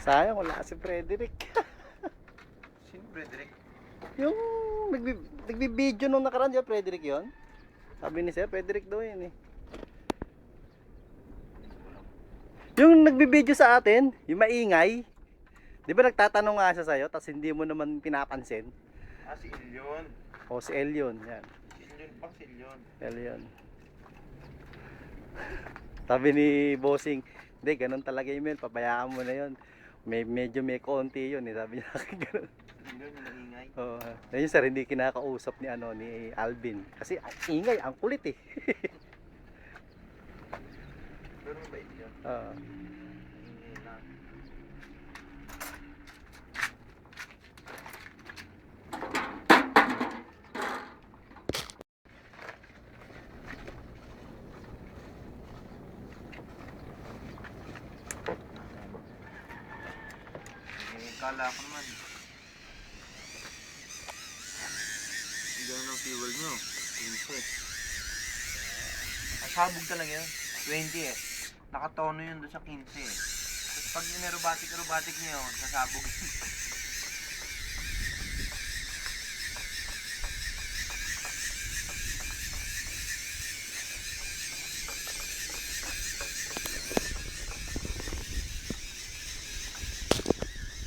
Sayang wala si Frederick. Sino Frederick? Yung nagbi-video nung nakaraan, di ba Frederick yun? Sabi ni Sir, Frederick daw yun eh. Yung nagbi-video sa atin, yung maingay. Di ba nagtatanong nga siya sa'yo, tapos hindi mo naman pinapansin? Ah, si Ilyon. O si El yun, yan. Si Ilyon pa, si Ilyon. El yun. Sabi ni Bossing, hindi, ganun talaga yung Mel, pabayaan mo na yun. Medyo may konti yun eh, sabi niya akin ganun. Si Ilyon yung maingay. Oo. Ayun sir, hindi kinakausap ni ni Alvin. Kasi ang ingay, ang kulit eh. Pero mabait yun. Oo. Maingay lang. Kala ko naman. Ganun ang fuel nyo. 15. Asabog talaga yun. 20 eh. Nakatono yun doon sa 15 eh. Tapos pag ninerobatic nyo yun, sasabog yun.